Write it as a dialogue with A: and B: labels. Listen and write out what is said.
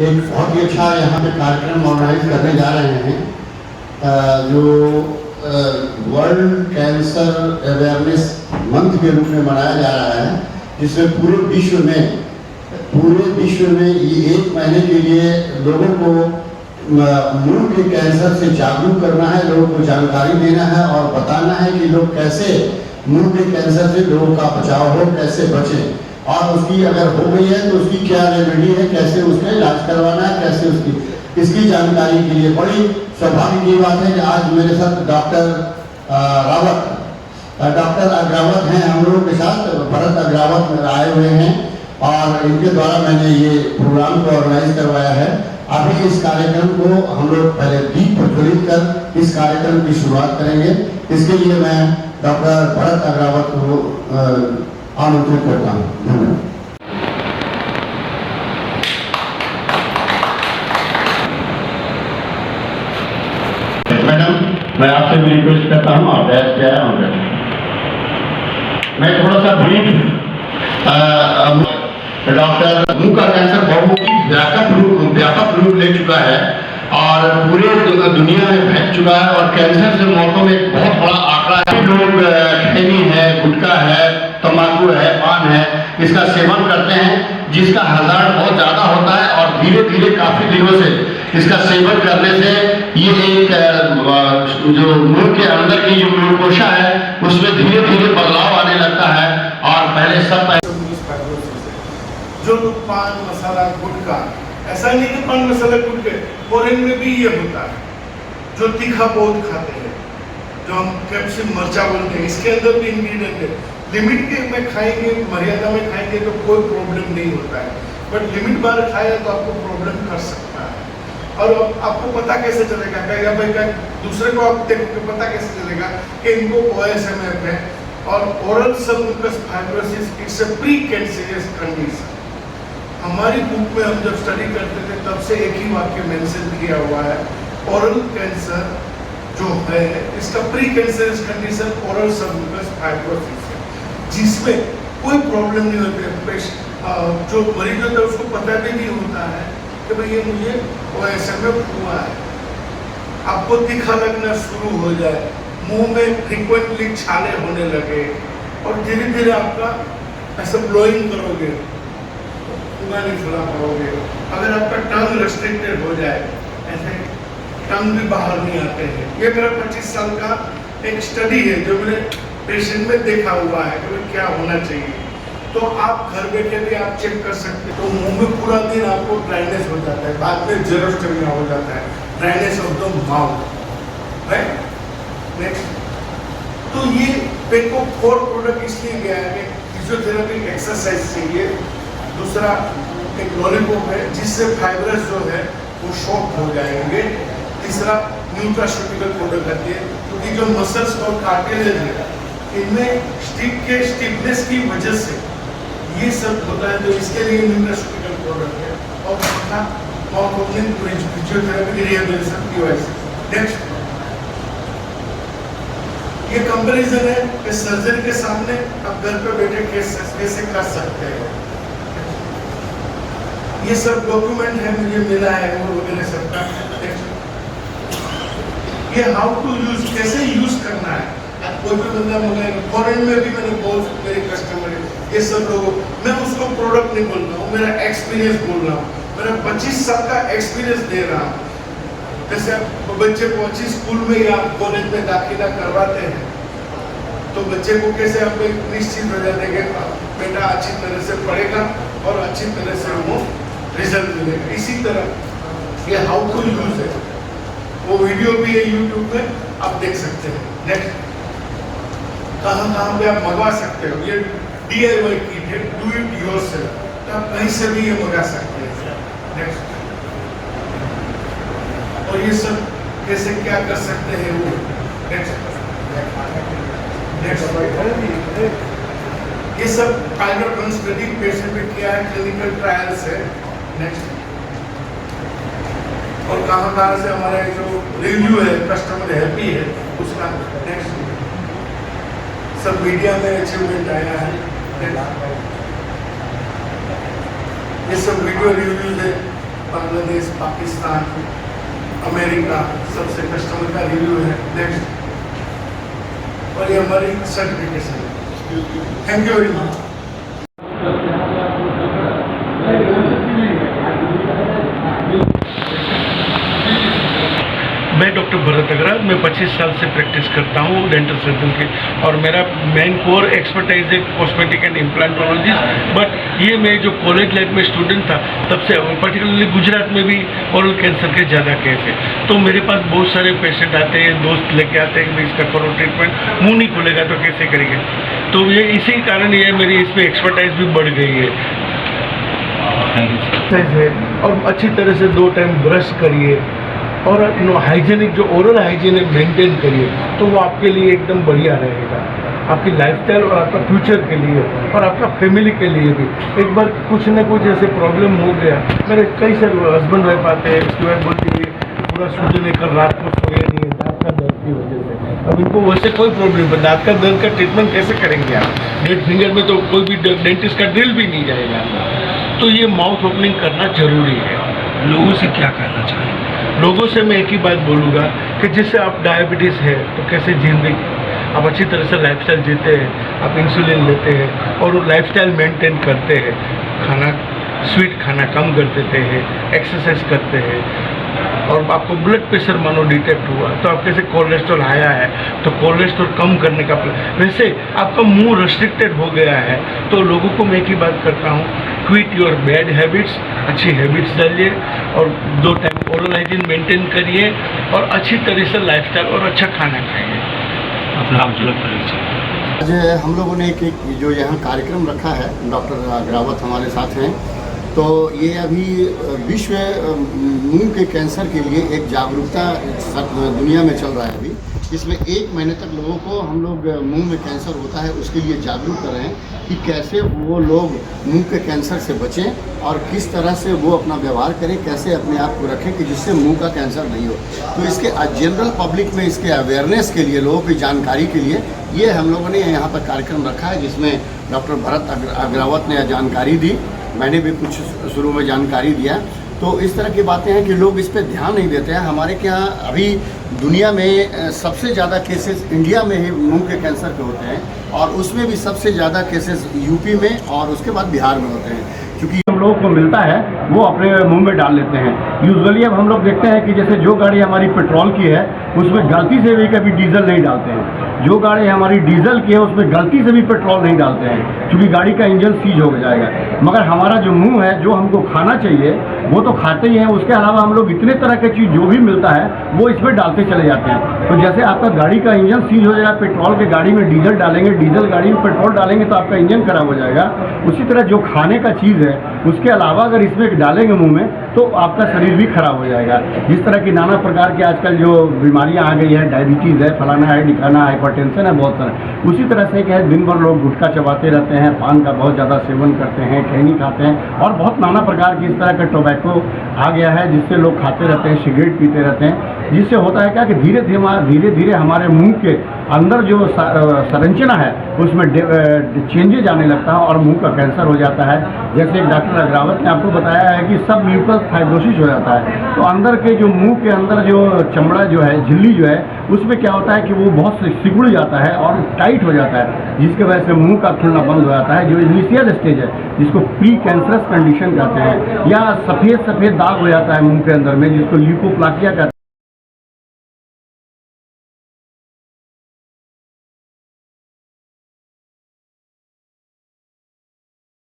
A: एक बहुत ही अच्छा यहाँ पे कार्यक्रम ऑर्गेनाइज करने जा रहे हैं जो वर्ल्ड कैंसर अवेयरनेस मंथ के रूप में मनाया जा रहा है, जिसमें पूरे विश्व में ये 1 महीने के लिए लोगों को मुंह के कैंसर से जागरूक करना है, लोगों को जानकारी देना है और बताना है कि लोग कैसे मुंह के कैंसर से लोगों का बचाव हो, कैसे बचें, और उसकी अगर हो गई है तो उसकी क्या रेमेडी है, कैसे उसका इलाज करवाना है, कैसे इसकी जानकारी के लिए बड़ी सौभाग्य की बात है कि आज मेरे साथ डॉक्टर अग्रावत हैं, हम लोगों के साथ भरत अग्रावत आए हुए हैं और इनके द्वारा मैंने ये प्रोग्राम को ऑर्गेनाइज करवाया है। अभी इस कार्यक्रम को हम लोग पहले दीप प्रज्वलित कर इस कार्यक्रम की शुरुआत करेंगे। इसके लिए मैं डॉक्टर भरत अग्रावत को आमंत्रित करता हूँ। धन्यवाद। मैडम, मैं आपसे भी रिक्वेस्ट करता हूँ, आप बैठ के आए होंगे। मैं थोड़ा सा ब्रीफ डॉक्टर मुंह का कैंसर बहुत ही व्यापक रूप ले चुका है और पूरे दुनिया में फैल चुका है और कैंसर से मौतों में एक बहुत बड़ा आंकड़ा है। लोग खैनी है, गुटखा है, तंबाकू है, पान है, इसका सेवन करते हैं, जिसका हज़ार्ड बहुत ज़्यादा होता है और धीरे धीरे काफ़ी दिनों से इसका सेवन करने से ये एक जो मुंह के अंदर की जो ग्लूकोशा है उसमें धीरे धीरे बदलाव आने लगता है और पहले
B: जो पान मसाला गुटखा, ऐसा नहीं कि पान मसाला गुटखे, फॉरेन में भी ये होता है। जो तीखा बहुत खाते हैं, जो हम कैप्सिकम मर्चा बोलते हैं, इसके अंदर भी इंग्रेडिएंट है। लिमिट के में खाएंगे, मर्यादा में खाएंगे तो कोई प्रॉब्लम नहीं होता है, बट लिमिट बार खाया तो आपको प्रॉब्लम कर सकता है। और आपको पता कैसे चलेगा क्या भाई का दूसरे को आप देखोगे, पता कैसे चलेगा कि इनको OSMF है और oral submucous fibrosis it's a pre cancerous condition. हमारी बुक में हम जब स्टडी करते थे तब से एक ही वाक्य मेंशन किया हुआ है, ओरल कैंसर जो है इसका pre cancerous condition oral submucous fibrosis है, जिसमें कोई प्रॉब्लम नहीं होती है। जो मरीज होता है उसको पता भी नहीं होता है कि भाई ये मुझे OSMF हुआ है। आपको तीखा लगना शुरू हो जाए, मुंह में फ्रीक्वेंटली छाले होने लगे और धीरे धीरे आपका ऐसा ब्लोइंग करोगे, नहीं फुला पाओगे। अगर आपका टंग रेस्ट्रिक्टेड हो जाए, ऐसे टंग भी बाहर नहीं आते हैं। ये मेरा 25 साल का एक स्टडी है जो मैंने पेशेंट में देखा हुआ है कि क्या होना चाहिए। तो आप घर बैठे भी आप चेक कर सकते हो। तो मुंह में पूरा दिन आपको ड्राइनेस हो जाता है, बाद में जेरोस्टोमिया हो जाता है, dryness of the mouth, right. Next, तो ये पेट को 4 प्रोडक्ट इसलिए गया है कि फिजियोथेरेपी एक्सरसाइज चाहिए, दूसरा एक लॉलीपॉप है जिससे फाइब्रस जो है वो शॉर्ट हो जाएंगे, तीसरा न्यूट्रास्यूटिकल प्रोडक्ट आती है क्योंकि जो मसल्स और कार्टिलेज है इनमें स्टिफनेस की वजह से ये सब होता है, तो इसके लिए न्यूट्रास्यूटिकल प्रोडक्ट है। और चौथा माउथ ओपनिंग फिजियोथेरेपी रिहैबिलिटेशन की वजह से। नेक्स्ट, ये कंपैरिजन है कि सर्जरी के सामने आप घर पे बैठे कैसे कर सकते हैं। ये सब डॉक्यूमेंट है, मुझे मिला है वो वगैरह सबका। ये हाउ टू यूज, कैसे यूज करना है। कोई भी बंदा मंगाएगा, फॉरेन में भी मैंने बहुत मेरे कस्टमर है, ये सब लोगों, मैं उसको प्रोडक्ट नहीं बोल रहा हूँ, मेरा एक्सपीरियंस बोल रहा हूँ, मेरा 25 साल का एक्सपीरियंस दे रहा हूँ। जैसे बच्चे को अच्छी स्कूल में या कॉलेज में दाखिला करवाते हैं तो बच्चे को कैसे हम निश्चित हो जाते हैं कि बेटा अच्छी तरह से पढ़ेगा और अच्छी तरह से हमको रिजल्ट मिलेगा। इसी तरह ये हाउ टू यूज है, वो वीडियो भी है यूट्यूब में, आप देख सकते हैं। नेक्स्ट, कहाँ पे आप मंगवा सकते हो, ये DIY किट है, डू इट योरसेल्फ, तो आप कहीं से भी ये मंगा सकते हैं। नेक्स्ट, और ये सब कैसे क्या कर सकते हैं वो। नेक्स्ट, ये सब पायलट रन स्टडी पेशेंट में किया है, क्लिनिकल ट्रायल्स है। नेक्स्ट, और कहाँ से हमारा जो रिव्यू है, कस्टमर हैप्पी है उसका। नेक्स्ट, सब मीडिया में अचीवमेंट आया है। ये सब वीडियो रिव्यूज है, बांग्लादेश, पाकिस्तान, अमेरिका सबसे कस्टमर का रिव्यू है नेक्स्ट। और ये हमारी सर्टिफिकेशन है। Thank you very much.
C: मैं डॉक्टर भरत अग्रवाल, मैं 25 साल से प्रैक्टिस करता हूँ डेंटल सर्जन के, और मेरा मेन कोर एक्सपर्टाइज है कॉस्मेटिक एंड इम्प्लांटोलॉजिस्ट। बट ये मैं जो कॉलेज लाइफ में स्टूडेंट था तब से, पर्टिकुलरली गुजरात में भी ओरल कैंसर के ज़्यादा केस है, तो मेरे पास बहुत सारे पेशेंट आते हैं, दोस्त लेके आते हैं कि इसका करो ट्रीटमेंट, मुँह नहीं खुलेगा तो कैसे करेंगे। तो ये इसी कारण ये मेरी इसमें एक्सपर्टाइज भी बढ़ गई है। और अच्छी तरह से 2 टाइम ब्रश करिए, और हाइजीनिक जो ओरल हाइजीन है मेंटेन करिए, तो वो आपके लिए एकदम बढ़िया रहेगा, आपकी लाइफस्टाइल और आपका फ्यूचर के लिए और आपका फैमिली के लिए भी। एक बार कुछ न कुछ ऐसे प्रॉब्लम हो गया, मेरे कई सारे हस्बैंड वाइफ आते हैं, इसकी वाइफ बोलती है पूरा सूजन कल रात को सोया नहीं है दांत का दर्द की वजह से। अब इनको वैसे कोई प्रॉब्लम है, दांत का दर्द का ट्रीटमेंट कैसे करेंगे आप? डेड फिंगर में तो कोई भी डेंटिस्ट का ड्रिल भी नहीं जाएगा। तो ये माउथ ओपनिंग करना जरूरी है।
D: लोगों से क्या कहना चाहिए?
C: लोगों से मैं एक ही बात बोलूँगा कि जिससे आप डायबिटीज़ है तो कैसे जिंदगी आप अच्छी तरह से लाइफस्टाइल जीते हैं, आप इंसुलिन लेते हैं और लाइफस्टाइल मेंटेन करते हैं, खाना स्वीट खाना कम कर देते हैं, एक्सरसाइज करते हैं, और आपको ब्लड प्रेशर मानो डिटेक्ट हुआ तो आप कैसे कोलेस्ट्रॉल आया है तो कोलेस्ट्रॉल कम करने का वैसे आपका मुंह रेस्ट्रिक्टेड हो गया है, तो लोगों को मैं एक ही बात करता हूँ, क्विट योर बैड हैबिट्स, अच्छी हैबिट्स डालिए और 2 टाइम ओरल हाइजीन मेंटेन करिए और अच्छी तरह से लाइफस्टाइल और अच्छा खाना खाइए।
D: अपना आप झलक परिचय।
A: आज हम लोगों ने एक जो यहाँ कार्यक्रम रखा है, डॉक्टर अग्रावत हमारे साथ हैं, तो ये अभी विश्व मुंह के कैंसर के लिए एक जागरूकता दुनिया में चल रहा है अभी, जिसमें 1 महीने तक लोगों को हम लोग मुंह में कैंसर होता है उसके लिए जागरूक कर रहे हैं कि कैसे वो लोग मुंह के कैंसर से बचें और किस तरह से वो अपना व्यवहार करें, कैसे अपने आप को रखें कि जिससे मुंह का कैंसर नहीं हो। तो इसके जनरल पब्लिक में इसके अवेयरनेस के लिए, लोगों की जानकारी के लिए ये हम लोगों ने यहाँ पर कार्यक्रम रखा है, जिसमें डॉक्टर भरत अग्रावत ने जानकारी दी, मैंने भी कुछ शुरू में जानकारी दिया। तो इस तरह की बातें हैं कि लोग इस पर ध्यान नहीं देते हैं। हमारे के यहाँ अभी दुनिया में सबसे ज़्यादा केसेस इंडिया में ही मुंह के कैंसर के होते हैं, और उसमें भी सबसे ज़्यादा केसेस यूपी में और उसके बाद बिहार में होते हैं, क्योंकि हम लोगों को मिलता है वो अपने मुंह में डाल लेते हैं। यूजुअली अब हम लोग देखते हैं कि जैसे जो गाड़ी हमारी पेट्रोल की है उसमें गलती से भी कभी डीजल नहीं डालते हैं, जो गाड़ी हमारी डीजल की है उसमें गलती से भी पेट्रोल नहीं डालते हैं, क्योंकि गाड़ी का इंजन सीज हो जाएगा। मगर हमारा जो मुंह है, जो हमको खाना चाहिए वो तो खाते ही हैं, उसके अलावा हम लोग इतने तरह की चीज़ जो भी मिलता है वो इसमें डालते चले जाते हैं। तो जैसे आपका गाड़ी का इंजन सीज हो जाएगा, पेट्रोल के गाड़ी में डीजल डालेंगे, डीजल गाड़ी में पेट्रोल डालेंगे तो आपका इंजन खराब हो जाएगा। उसी तरह जो खाने का चीज़ है उसके अलावा अगर इसमें डालेंगे मुंह में तो आपका शरीर भी खराब हो जाएगा। जिस तरह की नाना प्रकार के आजकल जो बीमारियां आ गई है, डायबिटीज़ है, फलाना है, ढिकाना, हाइपरटेंशन है, बहुत सारा। उसी तरह से क्या है, दिन भर लोग गुटखा चबाते रहते हैं, पान का बहुत ज़्यादा सेवन करते हैं, खैनी खाते हैं, और बहुत नाना प्रकार की इस तरह का टोबैको आ गया है जिससे लोग खाते रहते हैं, सिगरेट पीते रहते हैं, जिससे होता है क्या कि धीरे धीरे हमारे मुंह के अंदर जो संरचना है उसमें चेंजेज आने लगता है और मुंह का कैंसर हो जाता है। जैसे एक डॉक्टर अग्रावत ने आपको बताया है कि सब म्यूकस फाइब्रोसिस हो जाता है, तो अंदर के जो मुंह के अंदर जो चमड़ा जो है, झिल्ली जो है, उसमें क्या होता है कि वो बहुत सिकुड़ जाता है और टाइट हो जाता है, जिसकी वजह से मुंह का खुलना बंद हो जाता है। जो इनिशियल स्टेज है जिसको प्री कैंसरस कंडीशन कहते हैं, या सफ़ेद दाग हो जाता है मुंह के अंदर में, जिसको ल्यूकोप्लाकिया कहते हैं।